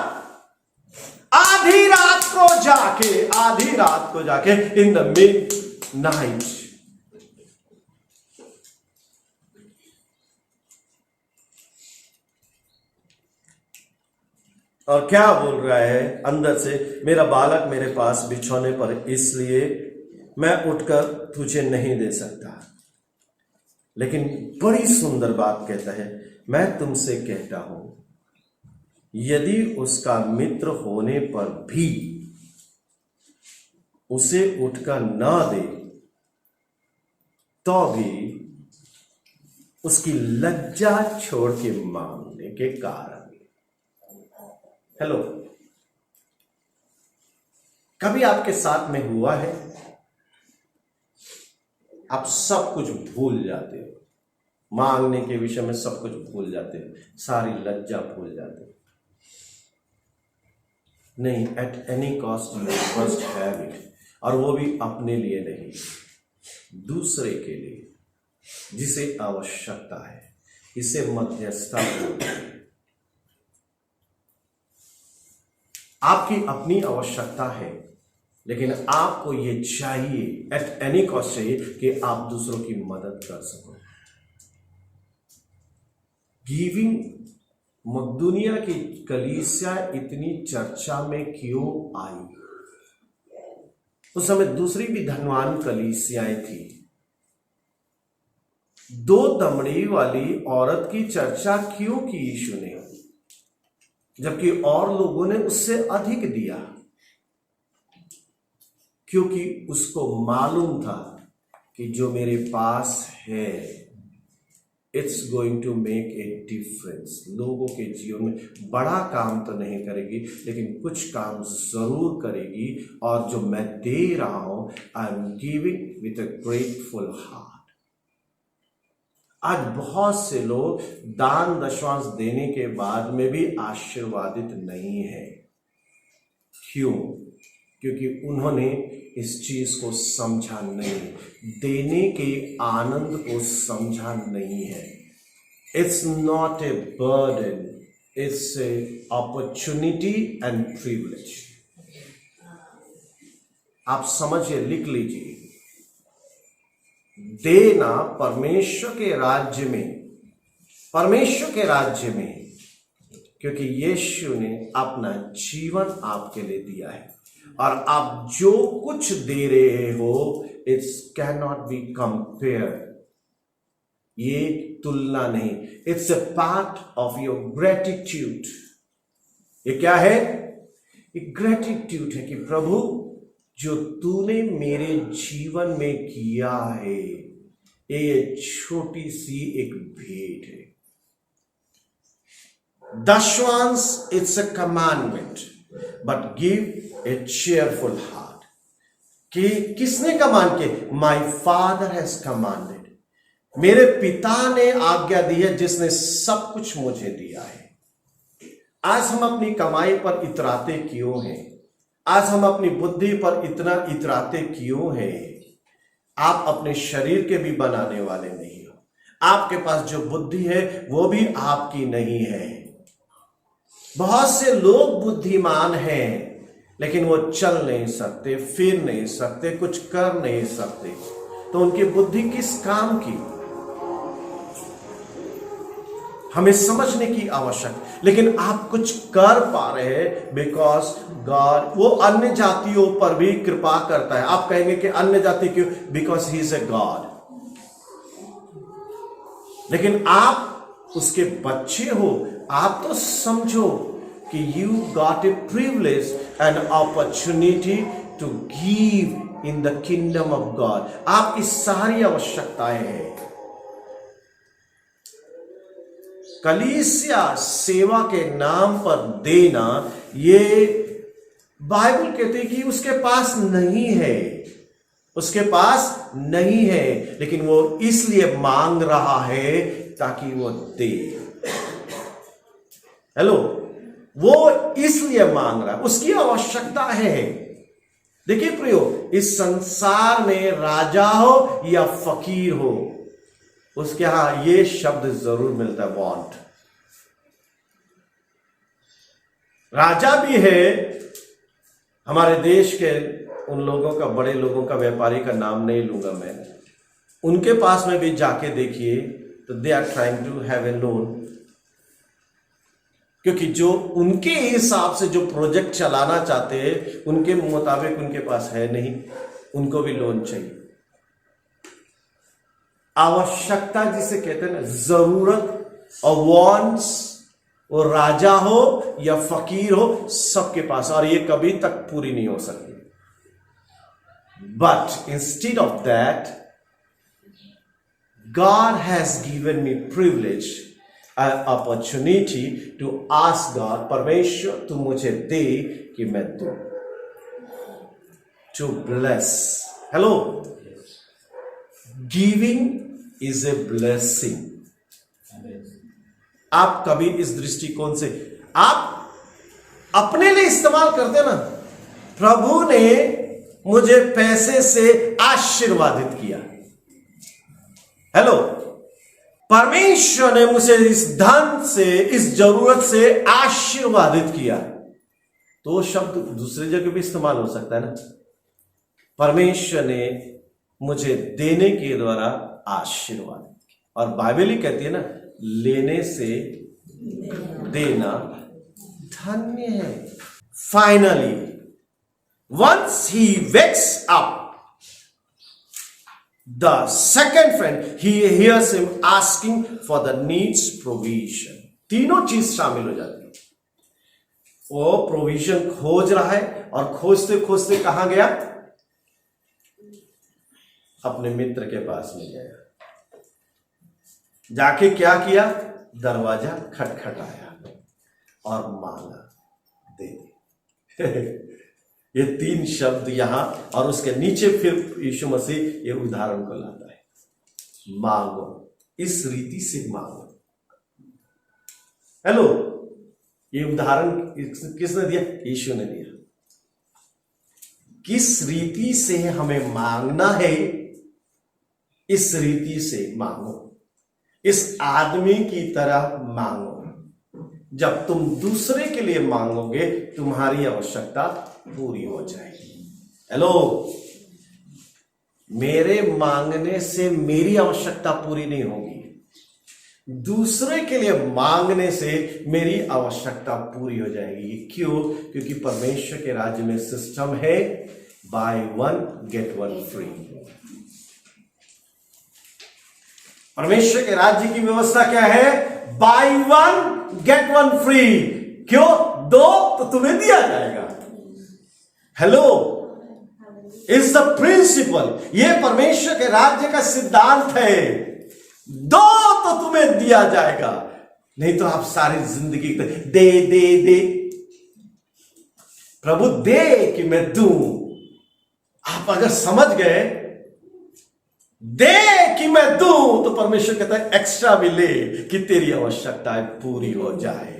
आधी रात को जाके इन द मिड नाइट। और क्या बोल रहा है अंदर से? मेरा बालक मेरे पास बिछौने पर, इसलिए मैं उठकर तुझे नहीं दे सकता। लेकिन बड़ी सुंदर बात कहता है, मैं तुमसे कहता हूं यदि उसका मित्र होने पर भी उसे उठकर ना दे तो भी उसकी लज्जा छोड़ के मांगने के कारण। हेलो, कभी आपके साथ में हुआ है आप सब कुछ भूल जाते हो, मांगने के विषय में सब कुछ भूल जाते हो, सारी लज्जा भूल जाते हो? नहीं, at any cost you must have it, और वो भी अपने लिए नहीं, दूसरे के लिए जिसे आवश्यकता है। इसे मध्यस्थता बोलते हैं। आपकी अपनी आवश्यकता है, लेकिन आपको ये चाहिए, एट एनी कॉस्ट चाहिए कि आप दूसरों की मदद कर सको। गिविंग, मकदूनिया की कलीसिया इतनी चर्चा में क्यों आई? उस समय दूसरी भी धनवान कलीसियाएं थी। 2 दमड़ी वाली औरत की चर्चा क्यों की यीशु ने, जबकि और लोगों ने उससे अधिक दिया? क्योंकि उसको मालूम था कि जो मेरे पास है it's going to make a difference. लोगों के जीवन में बड़ा काम तो नहीं करेगी, लेकिन कुछ काम जरूर करेगी, और जो मैं दे रहा हूं, I am giving with a grateful heart. आज बहुत से लोग दान दशवांश देने के बाद में भी आशीर्वादित नहीं है। क्यों? क्योंकि उन्होंने इस चीज को समझा नहीं, देने के आनंद को समझा नहीं है। It's not a burden, it's a opportunity and privilege. आप समझिए, लिख लीजिए, देना परमेश्वर के राज्य में, क्योंकि यीशु ने अपना जीवन आपके लिए दिया है, और आप जो कुछ दे रहे हो it's can not be compare. ये तुलना नहीं, it's a part of your gratitude. ये क्या है? ये ग्रेटिट्यूड है कि प्रभु, जो तूने मेरे जीवन में किया है, ये छोटी सी एक भेंट है। दशवांश, it's a commandment, but give a cheerful heart. कि किसने कमांड किया? My father has commanded. मेरे पिता ने आज्ञा दी है, जिसने सब कुछ मुझे दिया है। आज हम अपनी कमाई पर इतराते क्यों हैं? आज हम अपनी बुद्धि पर इतना इतराते क्यों हैं? आप अपने शरीर के भी बनाने वाले नहीं हो। आपके पास जो बुद्धि है वो भी आपकी नहीं है। बहुत से लोग बुद्धिमान हैं, लेकिन वो चल नहीं सकते, फिर नहीं सकते, कुछ कर नहीं सकते। तो उनकी बुद्धि किस काम की? हमें समझने की आवश्यकता। लेकिन आप कुछ कर पा रहे हैं बिकॉज गॉड, वो अन्य जातियों पर भी कृपा करता है। आप कहेंगे कि अन्य जाति क्यों? Because he is a God. लेकिन आप उसके बच्चे हो, आप तो समझो कि you got a privilege and opportunity to give in the kingdom of God. आपकी सारी आवश्यकताएं हैं। कलीसिया सेवा के नाम पर देना, ये बाइबल कहती है कि उसके पास नहीं है, उसके पास नहीं है, लेकिन वो इसलिए मांग रहा है ताकि वो दे। हेलो, वो इसलिए मांग रहा है, उसकी आवश्यकता है। देखिए प्रियो, इस संसार में राजा हो या फकीर हो, उसके यहां ये शब्द जरूर मिलता है, वांट। राजा भी है, हमारे देश के उन लोगों का, बड़े लोगों का, व्यापारी का नाम नहीं लूंगा मैं, उनके पास में भी जाके देखिए तो they are trying to have a loan, क्योंकि जो उनके हिसाब से जो प्रोजेक्ट चलाना चाहते हैं उनके मुताबिक उनके पास है नहीं, उनको भी लोन चाहिए। आवश्यकता जिसे कहते हैं ना, जरूरत और वांट्स, वो राजा हो या फकीर हो, सबके पास, और ये कभी तक पूरी नहीं हो सकती। But instead of that, God has given me privilege, an opportunity to ask God, परमेश्वर तू मुझे दे कि मैं दूं, to bless. Hello, giving is a blessing. आप कभी इस दृष्टिकोण से आप अपने लिए इस्तेमाल करते ना, प्रभु ने मुझे पैसे से आशीर्वादित किया, हेलो, परमेश्वर ने मुझे इस धन से, इस जरूरत से आशीर्वादित किया, तो शब्द दूसरी जगह भी इस्तेमाल हो सकता है ना। परमेश्वर ने मुझे देने के द्वारा आशीर्वाद, और बाइबल ही कहती है ना, लेने से देना धन्य है। Finally once he wakes up, the second friend, he hears him asking for the needs provision. तीनों चीज शामिल हो जाती है। वो प्रोविजन खोज रहा है, और खोजते खोजते कहां गया? अपने मित्र के पास में गया, जाके क्या किया? दरवाजा खटखटाया और मांगा, दे। ये तीन शब्द यहां, और उसके नीचे फिर यीशु मसीह ये उदाहरण को लाता है, मांगो, इस रीति से मांगो। हेलो, ये उदाहरण किसने दिया? यीशु ने दिया। किस रीति से हमें मांगना है, इस रीति से मांगो, इस आदमी की तरह मांगो। जब तुम दूसरे के लिए मांगोगे, तुम्हारी आवश्यकता पूरी हो जाएगी। हेलो, मेरे मांगने से मेरी आवश्यकता पूरी नहीं होगी, दूसरे के लिए मांगने से मेरी आवश्यकता पूरी हो जाएगी। क्यों? क्योंकि परमेश्वर के राज्य में सिस्टम है, by one get one free. परमेश्वर के राज्य की व्यवस्था क्या है? By one get one free. क्यों? दो तो तुम्हें दिया जाएगा। हेलो, इज द प्रिंसिपल, ये परमेश्वर के राज्य का सिद्धांत है। दो तो तुम्हें दिया जाएगा, नहीं तो आप सारी जिंदगी दे दे दे, प्रभु दे कि मैं दूं। आप अगर समझ गए दे कि मैं दूं, तो परमेश्वर कहता है एक्स्ट्रा भी ले कि तेरी आवश्यकताएं पूरी हो जाए।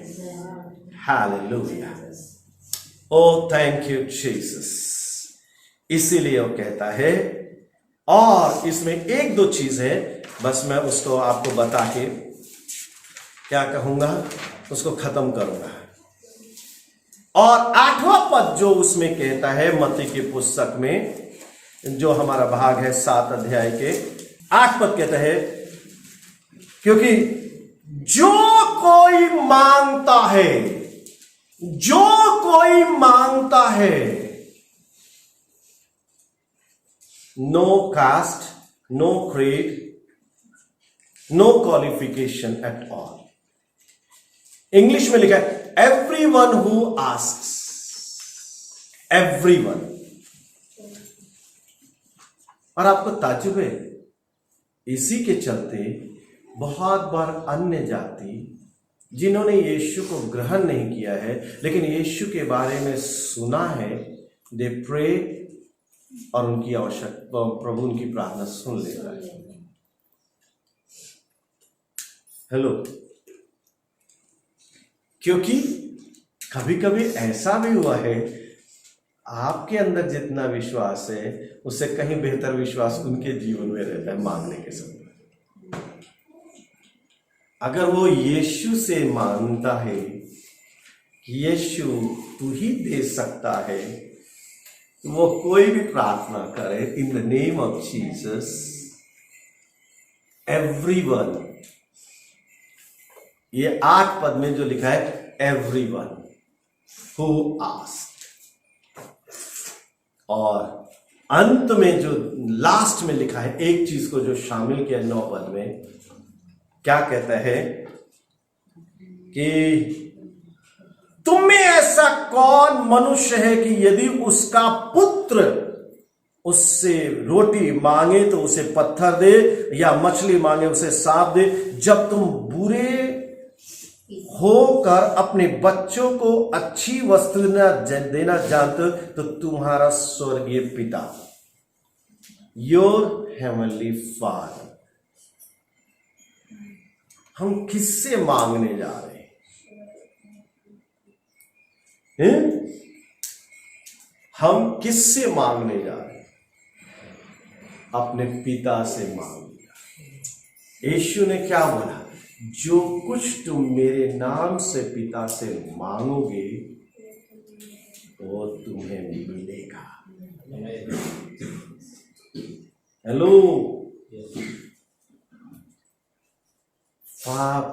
Hallelujah, oh thank you Jesus. इसीलिए वो कहता है, और इसमें एक दो चीज है, बस मैं उसको आपको बता के क्या कहूंगा, उसको खत्म करूंगा। और 8वां पद जो उसमें कहता है, मत्ती की पुस्तक में जो हमारा भाग है 7 अध्याय के 8 पद कहता है, क्योंकि जो कोई मांगता है, जो कोई मांगता है, no caste, no creed, no qualification at all. English में लिखा है एवरीवन हु आस्क्स, एवरीवन। और आपको ताज्जुब है, इसी के चलते बहुत बार अन्य जाति जिन्होंने यीशु को ग्रहण नहीं किया है लेकिन यीशु के बारे में सुना है, दे प्रे और उनकी आवश्यकता, प्रभु उनकी प्रार्थना सुन लेता है। हेलो, क्योंकि कभी कभी ऐसा भी हुआ है, आपके अंदर जितना विश्वास है उससे कहीं बेहतर विश्वास उनके जीवन में रहता है मांगने के समय। अगर वो यीशु से मांगता है कि यीशु तू ही दे सकता है, वो कोई भी प्रार्थना करे, in the name of Jesus, everyone, ये 8 पद में जो लिखा है एवरीवन हु आस्क, और अंत में जो लास्ट में लिखा है एक चीज को जो शामिल किया 9 पद में, क्या कहता है कि तुम में ऐसा कौन मनुष्य है कि यदि उसका पुत्र उससे रोटी मांगे तो उसे पत्थर दे, या मछली मांगे उसे सांप दे। जब तुम बुरे होकर अपने बच्चों को अच्छी वस्तु देना जानते हो तो तुम्हारा स्वर्गीय पिता, योर हेवनली फादर, हम किससे मांगने जा रहे हैं? हम किससे मांगने जा रहे हैं? अपने पिता से मांगने जा रहे हैं। यीशु ने क्या बोला? जो कुछ तुम मेरे नाम से पिता से मांगोगे वो तुम्हें मिलेगा। हेलो,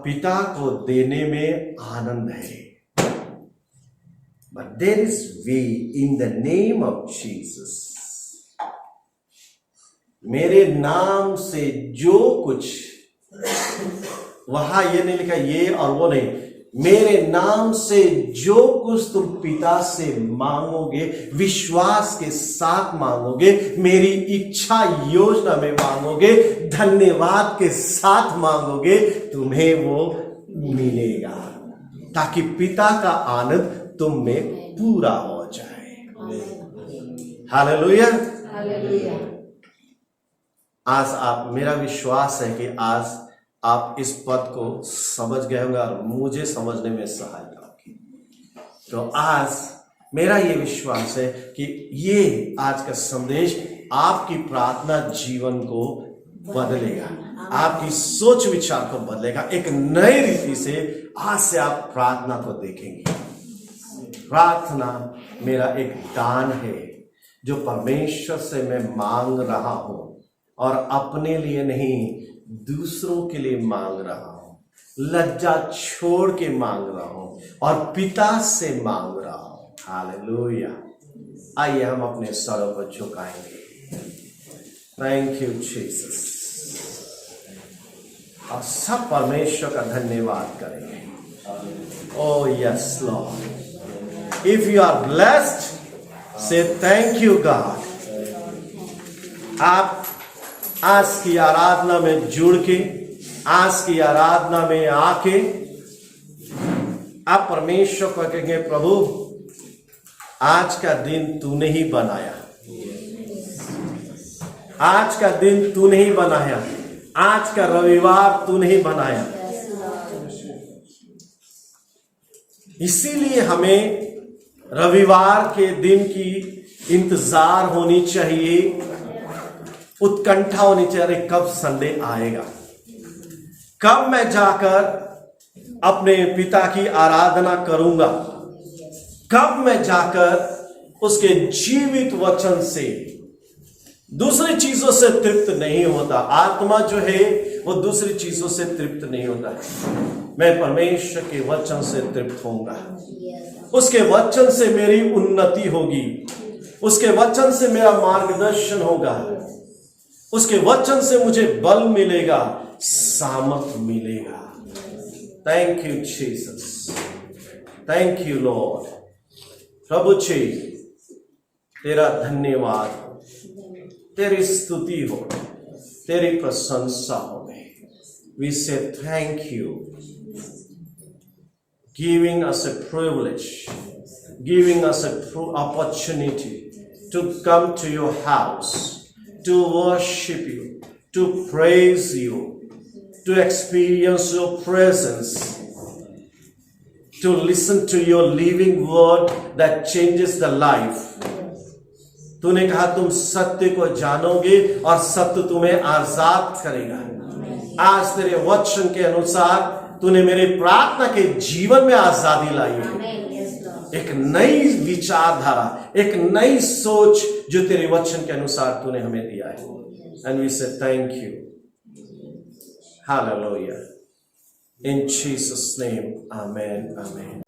पिता को देने में आनंद है, but there is way in the name of Jesus। मेरे नाम से जो कुछ, वहां ये नहीं लिखा ये और वो नहीं, मेरे नाम से जो कुछ तुम पिता से मांगोगे, विश्वास के साथ मांगोगे, मेरी इच्छा योजना में मांगोगे, धन्यवाद के साथ मांगोगे, तुम्हें वो मिलेगा, ताकि पिता का आनंद तुम में पूरा हो जाए। हालेलुया। आज आप, मेरा विश्वास है कि आज आप इस पद को समझ गए होंगे और मुझे समझने में सहायता होगी। तो आज मेरा ये विश्वास है कि ये आज का संदेश आपकी प्रार्थना जीवन को बदलेगा, आपकी सोच विचार को बदलेगा। एक नई रीति से आज से आप प्रार्थना को देखेंगे। प्रार्थना मेरा एक दान है जो परमेश्वर से मैं मांग रहा हूं, और अपने लिए नहीं, दूसरों के लिए मांग रहा हूं, लज्जा छोड़ के मांग रहा हूं और पिता से मांग रहा हूं। हालेलुया। आइए हम अपने सरों को झुकाएंगे। Thank you Jesus. और सब परमेश्वर का धन्यवाद करेंगे। Oh yes Lord. If you are blessed, say thank you God. आप आज की आराधना में जुड़ के, आज की आराधना में आके आप परमेश्वर को कहेंगे, प्रभु आज का दिन तूने ही बनाया, आज का दिन तूने ही बनाया, आज का रविवार तूने ही बनाया, इसीलिए हमें रविवार के दिन की इंतजार होनी चाहिए, उत्कंठा होनी चाहिए, कब संडे आएगा, कब मैं जाकर अपने पिता की आराधना करूंगा, कब मैं जाकर उसके जीवित वचन से, दूसरी चीजों से तृप्त नहीं होता। आत्मा जो है वो दूसरी चीजों से तृप्त नहीं होता है। मैं परमेश्वर के वचन से तृप्त होऊंगा, उसके वचन से मेरी उन्नति होगी, उसके वचन से मेरा मार्गदर्शन होगा, उसके वचन से मुझे बल मिलेगा, सामर्थ मिलेगा। Thank you Jesus, thank you Lord. प्रभु जी तेरा धन्यवाद हो, तेरी स्तुति हो, तेरी प्रशंसा हो। वी से thank you, giving us a privilege, giving us an opportunity to come to your house, to worship you, to praise you, to experience your presence, to listen to your living word that changes the life. तूने कहा तुम सत्य को जानोगे और सत्य तुम्हें आजाद करेगा। आज तेरे वचन के अनुसार तूने मेरे प्रार्थना के जीवन में आजादी लाई है, एक नई विचारधारा, एक नई सोच जो तेरे वचन के अनुसार तूने हमें दिया है। एंड वी से thank you, hallelujah, in Jesus name, amen, amen.